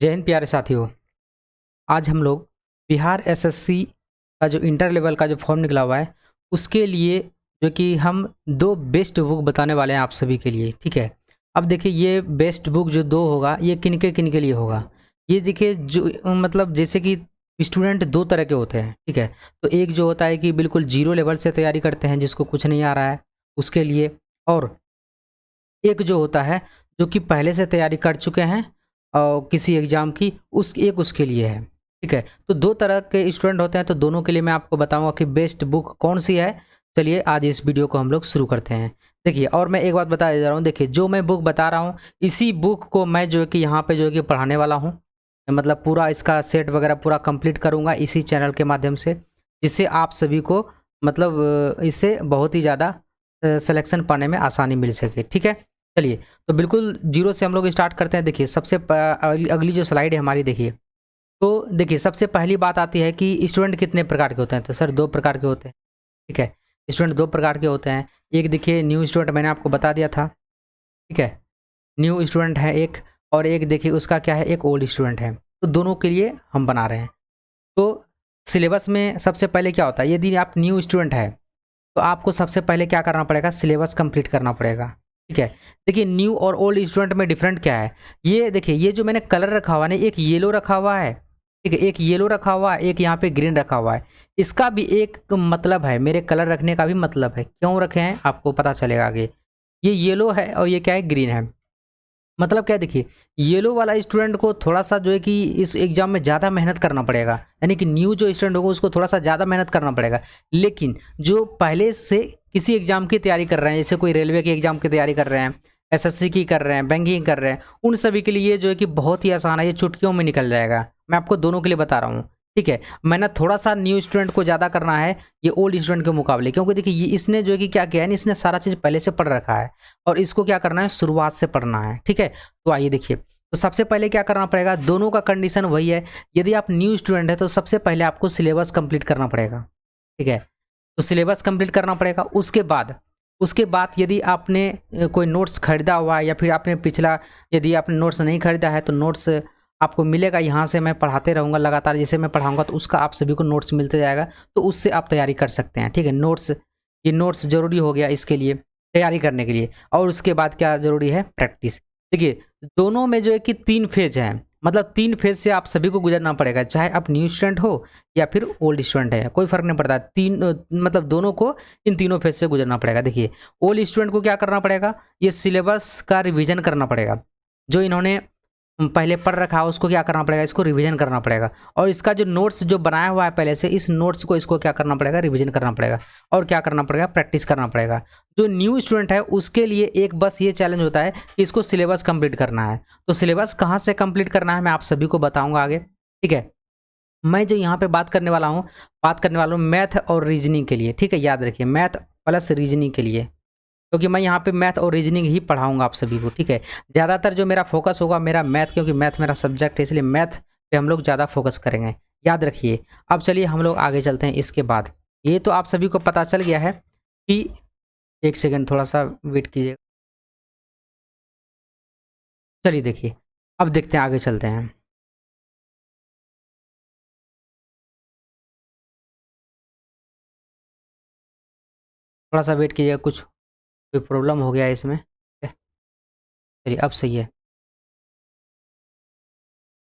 जय हिंद प्यारे साथियों। आज हम लोग बिहार एसएससी का जो इंटर लेवल का जो फॉर्म निकला हुआ है उसके लिए जो कि हम दो बेस्ट बुक बताने वाले हैं आप सभी के लिए। ठीक है, अब देखिए ये बेस्ट बुक जो दो होगा ये किन के लिए होगा। ये देखिए जो मतलब जैसे कि स्टूडेंट दो तरह के होते हैं। ठीक है, तो एक जो होता है कि बिल्कुल जीरो लेवल से तैयारी करते हैं जिसको कुछ नहीं आ रहा है उसके लिए, और एक जो होता है जो कि पहले से तैयारी कर चुके हैं और किसी एग्ज़ाम की उसके लिए है। ठीक है, तो दो तरह के स्टूडेंट होते हैं, तो दोनों के लिए मैं आपको बताऊंगा कि बेस्ट बुक कौन सी है। चलिए आज इस वीडियो को हम लोग शुरू करते हैं। देखिए, और मैं एक बात बता दे रहा हूँ, देखिए जो मैं बुक बता रहा हूँ इसी बुक को मैं जो है कि यहाँ पे जो है कि पढ़ाने वाला हूँ। मतलब पूरा इसका सेट वगैरह पूरा कंप्लीट करूँगा इसी चैनल के माध्यम से, जिससे आप सभी को मतलब इससे बहुत ही ज़्यादा सिलेक्शन पाने में आसानी मिल सके। ठीक है, चलिए तो बिल्कुल जीरो से हम लोग स्टार्ट करते हैं। देखिए अगली जो स्लाइड है हमारी, देखिए तो देखिए सबसे पहली बात आती है कि स्टूडेंट कितने प्रकार के होते हैं। तो सर दो प्रकार के होते हैं। ठीक है, स्टूडेंट दो प्रकार के होते हैं। एक देखिए न्यू स्टूडेंट, मैंने आपको बता दिया था। ठीक है, न्यू स्टूडेंट है एक, और एक देखिए उसका क्या है, एक ओल्ड स्टूडेंट है। तो दोनों के लिए हम बना रहे हैं। तो सिलेबस में सबसे पहले क्या होता है, यदि आप न्यू स्टूडेंट है तो आपको सबसे पहले क्या करना पड़ेगा, सिलेबस कंप्लीट करना पड़ेगा। ठीक है, देखिए न्यू और ओल्ड स्टूडेंट में डिफरेंट क्या है। ये देखिए ये जो मैंने कलर रखा हुआ है, एक येलो रखा हुआ है। ठीक है, एक येलो रखा हुआ है, एक यहाँ पे ग्रीन रखा हुआ है। इसका भी एक मतलब है, मेरे कलर रखने का भी मतलब है। क्यों रखे हैं आपको पता चलेगा आगे। ये येलो है और ये क्या है, ग्रीन है। मतलब क्या, देखिए येलो वाला स्टूडेंट को थोड़ा सा जो है कि इस एग्जाम में ज़्यादा मेहनत करना पड़ेगा, यानी कि न्यू जो स्टूडेंट होगा उसको थोड़ा सा ज़्यादा मेहनत करना पड़ेगा। लेकिन जो पहले से किसी एग्जाम की तैयारी कर रहे हैं, जैसे कोई रेलवे के एग्जाम की तैयारी कर रहे हैं, एसएससी की कर रहे हैं, बैंकिंग कर रहे हैं, उन सभी के लिए जो है कि बहुत ही आसान है, ये चुटकियों में निकल जाएगा। मैं आपको दोनों के लिए बता रहा हूँ। ठीक है, मैंने थोड़ा सा न्यू स्टूडेंट को ज़्यादा करना है ये ओल्ड स्टूडेंट के मुकाबले, क्योंकि देखिए ये इसने जो है कि क्या किया है, इसने सारा चीज़ पहले से पढ़ रखा है और इसको क्या करना है, शुरुआत से पढ़ना है। ठीक है, तो आइए देखिए, तो सबसे पहले क्या करना पड़ेगा, दोनों का कंडीशन वही है। यदि आप न्यू स्टूडेंट है तो सबसे पहले आपको सिलेबस कंप्लीट करना पड़ेगा। ठीक है, तो सिलेबस कंप्लीट करना पड़ेगा। उसके बाद यदि आपने कोई नोट्स खरीदा हुआ है या फिर आपने पिछला, यदि आपने नोट्स नहीं खरीदा है तो नोट्स आपको मिलेगा। यहाँ से मैं पढ़ाते रहूँगा लगातार, जैसे मैं पढ़ाऊँगा तो उसका आप सभी को नोट्स मिलते जाएगा, तो उससे आप तैयारी कर सकते हैं। ठीक है, ये नोट्स ज़रूरी हो गया इसके लिए, तैयारी करने के लिए। और उसके बाद क्या ज़रूरी है, प्रैक्टिस। देखिए दोनों में जो है कि 3 फेज हैं, मतलब 3 फेज से आप सभी को गुजरना पड़ेगा, चाहे आप न्यू स्टूडेंट हो या फिर ओल्ड स्टूडेंट है, कोई फर्क नहीं पड़ता। मतलब दोनों को इन तीनों फेज से गुजरना पड़ेगा। देखिए ओल्ड स्टूडेंट को क्या करना पड़ेगा, ये सिलेबस का रिवीजन करना पड़ेगा। जो इन्होंने पहले पढ़ रखा है उसको क्या करना पड़ेगा, इसको रिवीजन करना पड़ेगा। और इसका जो नोट्स जो बनाया हुआ है पहले से, इस नोट्स को इसको क्या करना पड़ेगा, रिवीजन करना पड़ेगा। और क्या करना पड़ेगा, प्रैक्टिस करना पड़ेगा। जो न्यू स्टूडेंट है उसके लिए एक बस ये चैलेंज होता है कि इसको सिलेबस कंप्लीट करना है। तो सिलेबस कहाँ से कंप्लीट करना है मैं आप सभी को बताऊँगा आगे। ठीक है, मैं जो यहाँ पे बात करने वाला हूँ मैथ और रीजनिंग के लिए। ठीक है, याद रखिए मैथ प्लस रीजनिंग के लिए, क्योंकि मैं यहाँ पे मैथ और रीजनिंग ही पढ़ाऊंगा आप सभी को। ठीक है, ज़्यादातर जो मेरा फोकस होगा मेरा मैथ, क्योंकि मैथ मेरा सब्जेक्ट है, इसलिए मैथ पे हम लोग ज़्यादा फोकस करेंगे, याद रखिए। अब चलिए हम लोग आगे चलते हैं। इसके बाद ये तो आप सभी को पता चल गया है कि, एक सेकेंड थोड़ा सा वेट कीजिएगा। चलिए देखिए, अब देखते हैं, आगे चलते हैं। थोड़ा सा वेट कीजिएगा, कुछ कोई प्रॉब्लम हो गया है इसमें। चलिए अब सही है।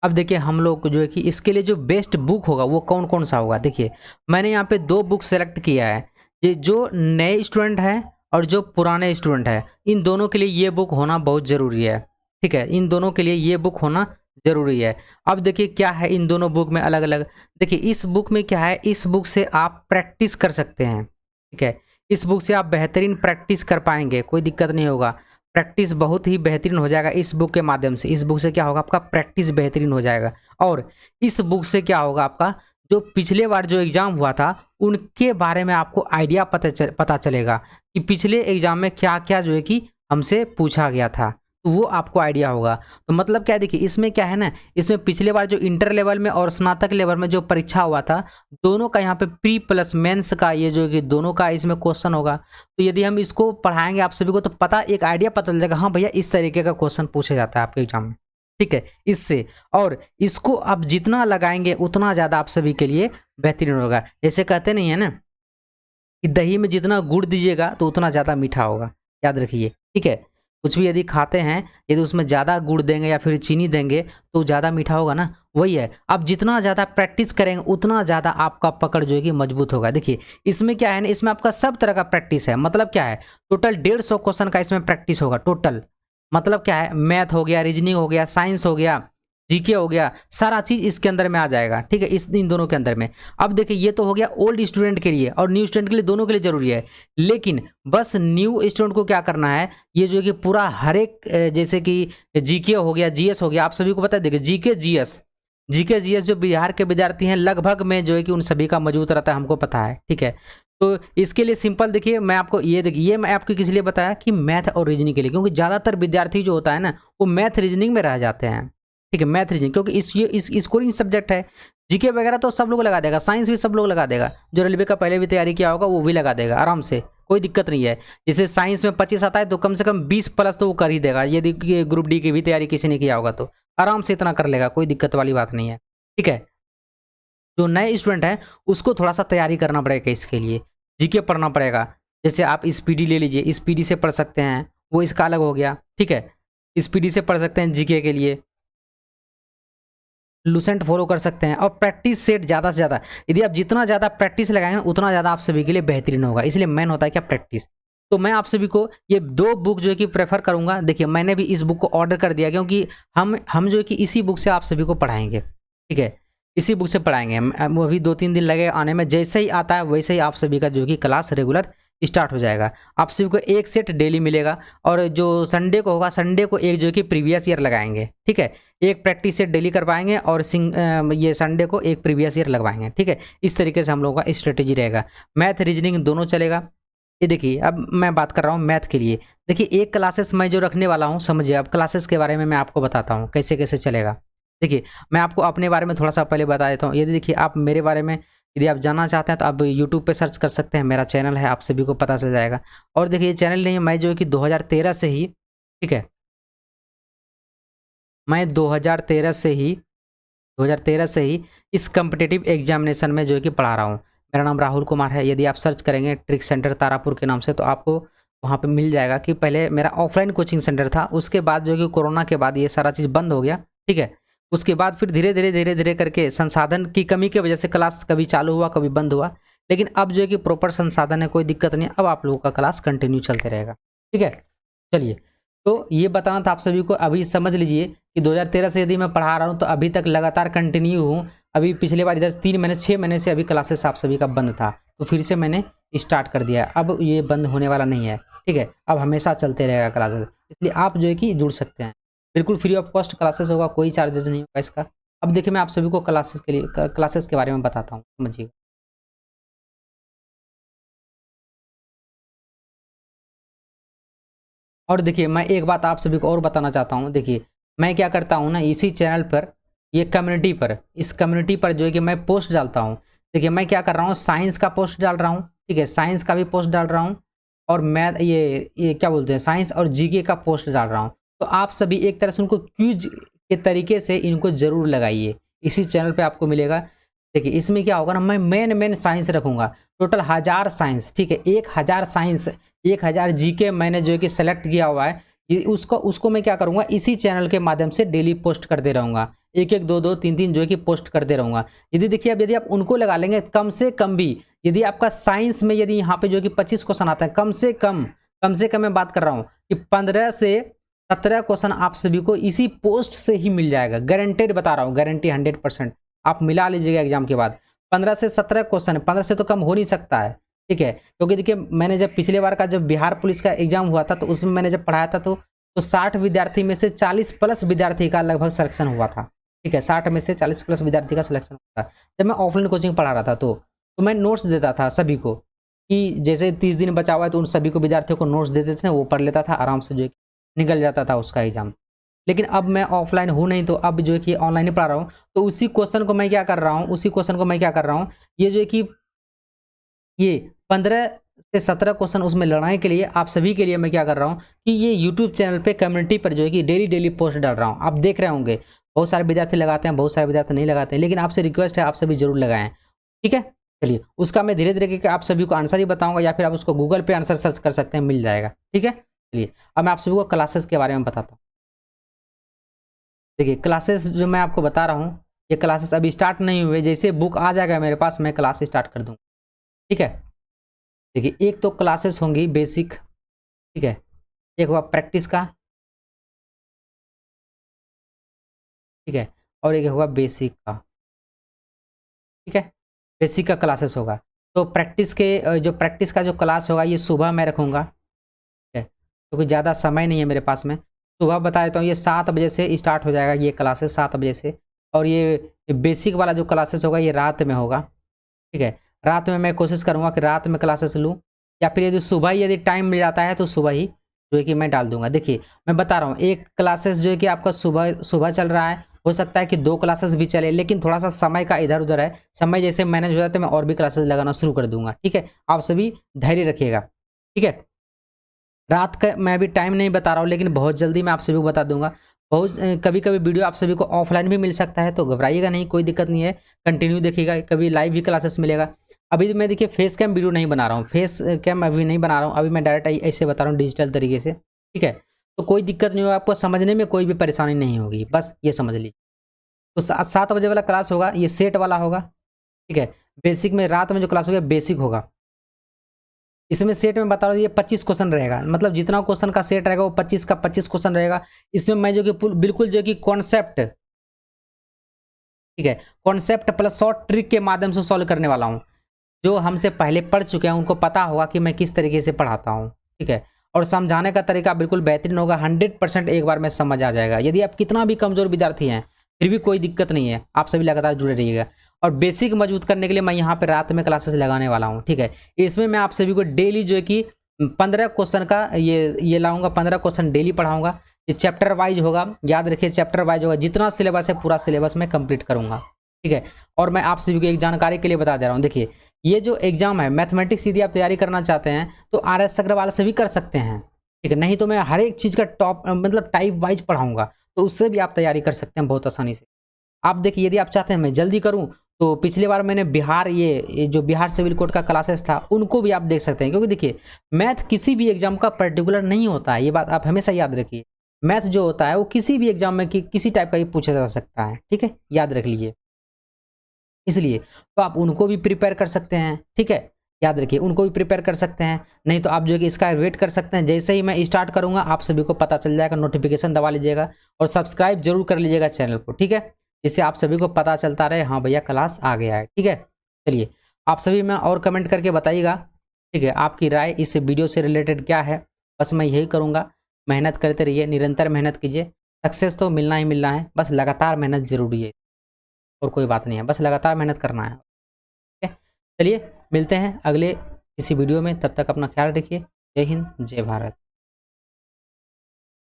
अब देखिए हम लोग को जो है कि इसके लिए जो बेस्ट बुक होगा वो कौन कौन सा होगा। देखिए मैंने यहाँ पे 2 बुक सेलेक्ट किया है, ये जो नए स्टूडेंट हैं और जो पुराने स्टूडेंट हैं, इन दोनों के लिए ये बुक होना बहुत ज़रूरी है। ठीक है, इन दोनों के लिए ये बुक होना ज़रूरी है। अब देखिए क्या है इन दोनों बुक में अलग अलग। देखिए इस बुक में क्या है, इस बुक से आप प्रैक्टिस कर सकते हैं। ठीक है, इस बुक से आप बेहतरीन प्रैक्टिस कर पाएंगे, कोई दिक्कत नहीं होगा। प्रैक्टिस बहुत ही बेहतरीन हो जाएगा इस बुक के माध्यम से। इस बुक से क्या होगा, आपका प्रैक्टिस बेहतरीन हो जाएगा। और इस बुक से क्या होगा, आपका जो पिछले बार जो एग्ज़ाम हुआ था उनके बारे में आपको आइडिया पता चलेगा कि पिछले एग्ज़ाम में क्या क्या जो है कि हमसे पूछा गया था, तो वो आपको आइडिया होगा। तो मतलब क्या, देखिए इसमें क्या है ना, इसमें पिछले बार जो इंटर लेवल में और स्नातक लेवल में जो परीक्षा हुआ था, दोनों का यहाँ पे प्री प्लस मेंस का ये जो कि दोनों का इसमें क्वेश्चन होगा। तो यदि हम इसको पढ़ाएंगे आप सभी को तो पता एक आइडिया पता चल जाएगा, हाँ भैया इस तरीके का क्वेश्चन पूछा जाता है आपके एग्जाम में। ठीक है, इससे। और इसको आप जितना लगाएंगे उतना ज़्यादा आप सभी के लिए बेहतरीन होगा। जैसे कहते नहीं है ना कि दही में जितना गुड़ दीजिएगा तो उतना ज़्यादा मीठा होगा, याद रखिए, ठीक है। कुछ भी यदि खाते हैं, यदि उसमें ज़्यादा गुड़ देंगे या फिर चीनी देंगे तो ज़्यादा मीठा होगा ना, वही है। आप जितना ज़्यादा प्रैक्टिस करेंगे उतना ज़्यादा आपका पकड़ जो है कि मजबूत होगा। देखिए इसमें क्या है ना, इसमें आपका सब तरह का प्रैक्टिस है। मतलब क्या है, टोटल 150 क्वेश्चन का इसमें प्रैक्टिस होगा टोटल। मतलब क्या है, मैथ हो गया, रीजनिंग हो गया, साइंस हो गया, जीके हो गया, सारा चीज इसके अंदर में आ जाएगा, ठीक है, इस इन दोनों के अंदर में। अब देखिए ये तो हो गया ओल्ड स्टूडेंट के लिए, और न्यू स्टूडेंट के लिए, दोनों के लिए जरूरी है। लेकिन बस न्यू स्टूडेंट को क्या करना है, ये जो है कि पूरा हर एक जैसे कि जीके हो गया, जीएस हो गया, आप सभी को पता है। देखिए जीके जीएस जो बिहार के विद्यार्थी हैं लगभग में जो है कि उन सभी का मजबूत रहता है, हमको पता है, ठीक है। तो इसके लिए सिंपल देखिए, मैं आपको ये देखिए, ये मैं आपको किस लिए बताया कि मैथ और रीजनिंग के लिए, क्योंकि ज़्यादातर विद्यार्थी जो होता है ना वो मैथ रीजनिंग में रह जाते हैं, ठीक है, मैथ रीजनिंग, क्योंकि इस स्कोरिंग सब्जेक्ट है। जीके वगैरह तो सब लोग लगा देगा, साइंस भी सब लोग लगा देगा, जो रेलवे का पहले भी तैयारी किया होगा वो भी लगा देगा आराम से, कोई दिक्कत नहीं है। जैसे साइंस में 25 आता है तो कम से कम 20 प्लस तो वो कर ही देगा, यदि ग्रुप डी की भी तैयारी किसी ने किया होगा तो आराम से इतना कर लेगा, कोई दिक्कत वाली बात नहीं है, ठीक है। जो नए स्टूडेंट हैं उसको थोड़ा सा तैयारी करना पड़ेगा, इसके लिए जीके पढ़ना पड़ेगा। जैसे आप स्पीडी ले लीजिए, स्पीडी से पढ़ सकते हैं, वो इसका अलग हो गया, ठीक है। स्पीडी से पढ़ सकते हैं जीके के लिए, लूसेंट फॉलो कर सकते हैं, और प्रैक्टिस सेट ज़्यादा से ज़्यादा, यदि आप जितना ज़्यादा प्रैक्टिस लगाएंगे उतना ज़्यादा आप सभी के लिए बेहतरीन होगा। इसलिए मेन होता है क्या, प्रैक्टिस। तो मैं आप सभी को ये 2 बुक जो है कि प्रेफर करूंगा। देखिए मैंने भी इस बुक को ऑर्डर कर दिया, क्योंकि हम जो है कि इसी बुक से आप सभी को पढ़ाएंगे, ठीक है, इसी बुक से पढ़ाएंगे। वो अभी 2-3 दिन लगे आने में, जैसे ही आता है वैसे ही आप सभी का जो है कि क्लास रेगुलर स्टार्ट हो जाएगा। आप सभी को एक सेट डेली मिलेगा, और जो संडे को होगा, संडे को एक जो कि प्रीवियस ईयर लगाएंगे, ठीक है। एक प्रैक्टिस सेट डेली करवाएंगे और ये संडे को एक प्रीवियस ईयर लगवाएंगे, ठीक है। इस तरीके से हम लोगों का स्ट्रेटेजी रहेगा। मैथ रीजनिंग दोनों चलेगा। ये देखिए अब मैं बात कर रहा हूँ मैथ के लिए। देखिए एक क्लासेस मैं जो रखने वाला हूँ, समझिए, अब क्लासेस के बारे में मैं आपको बताता हूँ कैसे कैसे चलेगा। देखिए मैं आपको अपने बारे में थोड़ा सा पहले बता देता हूँ। यदि देखिए आप मेरे बारे में यदि आप जानना चाहते हैं तो आप यूट्यूब पे सर्च कर सकते हैं, मेरा चैनल है, आप सभी को पता चल जाएगा। और देखिए ये चैनल नहीं, मैं जो है कि 2013 से ही, ठीक है, मैं 2013 से ही इस कम्पिटिटिव एग्जामिनेशन में जो है कि पढ़ा रहा हूँ। मेरा नाम राहुल कुमार है। यदि आप सर्च करेंगे ट्रिक सेंटर तारापुर के नाम से तो आपको वहाँ पे मिल जाएगा कि पहले मेरा ऑफलाइन कोचिंग सेंटर था, उसके बाद जो है कि कोरोना के बाद ये सारा चीज़ बंद हो गया, ठीक है। उसके बाद फिर धीरे धीरे करके संसाधन की कमी की वजह से क्लास कभी चालू हुआ कभी बंद हुआ, लेकिन अब जो है कि प्रॉपर संसाधन है, कोई दिक्कत नहीं, अब आप लोगों का क्लास कंटिन्यू चलते रहेगा, ठीक है। चलिए, तो ये बताना था आप सभी को। अभी समझ लीजिए कि 2013 से यदि मैं पढ़ा रहा हूँ तो अभी तक लगातार कंटिन्यू हूँ। अभी पिछले बार इधर 3 महीने 6 महीने से अभी क्लासेस आप सभी का बंद था, तो फिर से मैंने स्टार्ट कर दिया। अब ये बंद होने वाला नहीं है, ठीक है, अब हमेशा चलते रहेगा क्लासेस। इसलिए आप जो है कि जुड़ सकते हैं, बिल्कुल फ्री ऑफ कॉस्ट क्लासेस होगा, कोई चार्जेस नहीं होगा इसका। अब देखिए मैं आप सभी को क्लासेस के बारे में बताता हूँ, समझिएगा। और देखिए मैं एक बात आप सभी को और बताना चाहता हूँ। देखिए मैं क्या करता हूँ ना, इसी चैनल पर, ये कम्युनिटी पर, इस कम्युनिटी पर जो है कि मैं पोस्ट डालता हूँ। देखिए मैं क्या कर रहा हूँ, साइंस का पोस्ट डाल रहा हूँ, ठीक है, साइंस का भी पोस्ट डाल रहा हूँ, और मैथ ये क्या बोलते हैं, साइंस और जीके का पोस्ट डाल रहा हूँ। तो आप सभी एक तरह से उनको क्यूज के तरीके से इनको ज़रूर लगाइए, इसी चैनल पर आपको मिलेगा। देखिए इसमें क्या होगा ना, मैं मेन साइंस रखूँगा, टोटल 1000 साइंस, ठीक है, 1000 साइंस, 1000 जीके मैंने जो है कि सेलेक्ट किया हुआ है। ये उसको मैं क्या करूँगा, इसी चैनल के माध्यम से डेली पोस्ट करते रहूँगा, एक एक दो दो तीन तीन जो है कि पोस्ट करते रहूँगा। यदि देखिए अब यदि आप उनको लगा लेंगे, कम से कम भी यदि आपका साइंस में यदि यहाँ पे जो है कि 25 क्वेश्चन आता है, कम से कम मैं बात कर रहा हूँ कि 15 से 17 क्वेश्चन आप सभी को इसी पोस्ट से ही मिल जाएगा, गारंटेड बता रहा हूँ, गारंटी 100%। आप मिला लीजिएगा एग्जाम के बाद 15 से 17 क्वेश्चन, 15 से तो कम हो नहीं सकता है, ठीक है। क्योंकि देखिए मैंने जब पिछले बार का जब बिहार पुलिस का एग्जाम हुआ था तो उसमें मैंने जब पढ़ाया था तो 60 विद्यार्थी में से 40 प्लस विद्यार्थी का लगभग सिलेक्शन हुआ था, ठीक है, 60 में से 40 प्लस विद्यार्थी का सिलेक्शन हुआ था। जब मैं ऑफलाइन कोचिंग पढ़ा रहा था तो मैं नोट्स देता था सभी को, कि जैसे 30 दिन बचा हुआ है तो उन सभी को विद्यार्थियों को नोट्स दे देते थे, वो पढ़ लेता था आराम से, जो निकल जाता था उसका एग्जाम। लेकिन अब मैं ऑफलाइन हूँ नहीं, तो अब जो है कि ऑनलाइन ही पढ़ा रहा हूँ। तो उसी क्वेश्चन को मैं क्या कर रहा हूँ, ये जो है कि ये 15 से 17 क्वेश्चन उसमें लड़ाने के लिए आप सभी के लिए मैं क्या कर रहा हूँ कि ये यूट्यूब चैनल पे कम्युनिटी पर जो है कि डेली पोस्ट डाल रहा हूँ। आप देख रहे होंगे बहुत सारे विद्यार्थी लगाते हैं, बहुत सारे विद्यार्थी नहीं लगाते हैं, लेकिन आपसे रिक्वेस्ट है आप सभी जरूर लगाएं, ठीक है। चलिए उसका मैं धीरे धीरे करके आप सभी को आंसर ही बताऊंगा, या फिर आप उसको गूगल पे आंसर सर्च कर सकते हैं, मिल जाएगा, ठीक है। चलिए अब मैं आप सभी को क्लासेस के बारे में बताता हूँ। देखिए क्लासेस जो मैं आपको बता रहा हूँ, ये क्लासेस अभी स्टार्ट नहीं हुए, जैसे बुक आ जाएगा मेरे पास मैं क्लास स्टार्ट कर दूँगा, ठीक है। देखिए एक तो क्लासेस होंगी बेसिक, ठीक है, एक हुआ प्रैक्टिस का, ठीक है, और एक हुआ बेसिक का, ठीक है। बेसिक का क्लासेस होगा, तो प्रैक्टिस के जो प्रैक्टिस का जो क्लास होगा ये सुबह मैं रखूँगा, ठीक है, क्योंकि ज़्यादा समय नहीं है मेरे पास में। सुबह बता देता हूँ, ये 7 बजे से स्टार्ट हो जाएगा ये क्लासेस 7 बजे से, और ये बेसिक वाला जो क्लासेस होगा ये रात में होगा, ठीक है। रात में मैं कोशिश करूँगा कि रात में क्लासेस लूँ, या फिर यदि सुबह ही यदि टाइम मिल जाता है तो सुबह ही जो है कि मैं डाल दूँगा। देखिए मैं बता रहा हूँ, एक क्लासेस जो है कि आपका सुबह सुबह चल रहा है, हो सकता है कि 2 क्लासेस भी चले, लेकिन थोड़ा-सा समय का इधर-उधर है। समय जैसे मैनेज हो जाता है तो मैं और भी क्लासेस लगाना शुरू कर दूँगा, ठीक है। आप सभी धैर्य रखिएगा, ठीक है। रात का मैं अभी टाइम नहीं बता रहा हूँ, लेकिन बहुत जल्दी मैं आप सभी को बता दूँगा। कभी-कभी वीडियो आप सभी को ऑफलाइन भी मिल सकता है, तो घबराइएगा नहीं, कोई दिक्कत नहीं है। कंटिन्यू देखिएगा, कभी लाइव भी क्लासेस मिलेगा। अभी मैं देखिए फेस कैम वीडियो नहीं बना रहा हूँ, फेस कैम अभी नहीं बना रहा हूँ, अभी मैं डायरेक्ट ऐसे बता रहा हूँ डिजिटल तरीके से, ठीक है। तो कोई दिक्कत नहीं होगा, आपको समझने में कोई भी परेशानी नहीं होगी, बस ये समझ लीजिए। तो 7 बजे वाला क्लास होगा, ये सेट वाला होगा, ठीक है। बेसिक में रात में जो क्लास होगा बेसिक होगा। इसमें सेट में बता रहा हूँ ये 25 क्वेश्चन रहेगा, मतलब जितना क्वेश्चन का सेट रहेगा वो 25 का 25 क्वेश्चन रहेगा। इसमें मैं जो कि बिल्कुल जो कि कॉन्सेप्ट, ठीक है, कॉन्सेप्ट प्लस शॉर्ट ट्रिक के माध्यम से सॉल्व करने वाला हूँ। जो हमसे पहले पढ़ चुके हैं उनको पता होगा कि मैं किस तरीके से पढ़ाता हूँ, ठीक है। और समझाने का तरीका बिल्कुल बेहतरीन होगा, 100% एक बार में समझ आ जाएगा। यदि आप कितना भी कमज़ोर विद्यार्थी हैं फिर भी कोई दिक्कत नहीं है, आप सभी लगातार जुड़े रहिएगा। और बेसिक मजबूत करने के लिए मैं यहाँ पे रात में क्लासेस लगाने वाला हूँ, ठीक है। इसमें मैं आप सभी को डेली जो है कि 15 क्वेश्चन का ये लाऊंगा, 15 क्वेश्चन डेली पढ़ाऊंगा। ये चैप्टर वाइज होगा, याद रखिए चैप्टर वाइज होगा, जितना सिलेबस है पूरा सिलेबस मैं कंप्लीट करूंगा, ठीक है। और मैं आप सभी को एक जानकारी के लिए बता दे रहा हूँ, देखिए ये जो एग्जाम है मैथमेटिक्स यदि आप तैयारी करना चाहते हैं तो RS अग्रवाल से भी कर सकते हैं, ठीक है। नहीं तो मैं हर एक चीज़ का टॉप मतलब टाइप वाइज पढ़ाऊंगा, तो उससे भी आप तैयारी कर सकते हैं बहुत आसानी से। आप देखिए यदि आप चाहते हैं मैं जल्दी करूं तो पिछली बार मैंने बिहार ये जो बिहार सिविल कोड का क्लासेस था उनको भी आप देख सकते हैं, क्योंकि देखिए मैथ किसी भी एग्जाम का पर्टिकुलर नहीं होता है, ये बात आप हमेशा याद रखिए। मैथ जो होता है वो किसी भी एग्जाम में किसी टाइप का ही पूछा जा सकता है, ठीक है, याद रख लीजिए। इसलिए तो आप उनको भी प्रिपेयर कर सकते हैं, ठीक है, याद रखिए उनको भी प्रिपेयर कर सकते हैं। नहीं तो आप जो है कि इसका वेट कर सकते हैं, जैसे ही मैं स्टार्ट करूंगा आप सभी को पता चल जाएगा, नोटिफिकेशन दबा लीजिएगा और सब्सक्राइब जरूर कर लीजिएगा चैनल को, ठीक है, जिससे आप सभी को पता चलता रहे हाँ भैया क्लास आ गया है, ठीक है। चलिए आप सभी में और कमेंट करके बताइएगा, ठीक है, आपकी राय इस वीडियो से रिलेटेड क्या है। बस मैं यही करूँगा, मेहनत करते रहिए, निरंतर मेहनत कीजिए, सक्सेस तो मिलना ही मिलना है, बस लगातार मेहनत जरूरी है और कोई बात नहीं है, बस लगातार मेहनत करना है, ठीक है। चलिए मिलते हैं अगले किसी वीडियो में, तब तक अपना ख्याल रखिए। जय हिंद, जय भारत।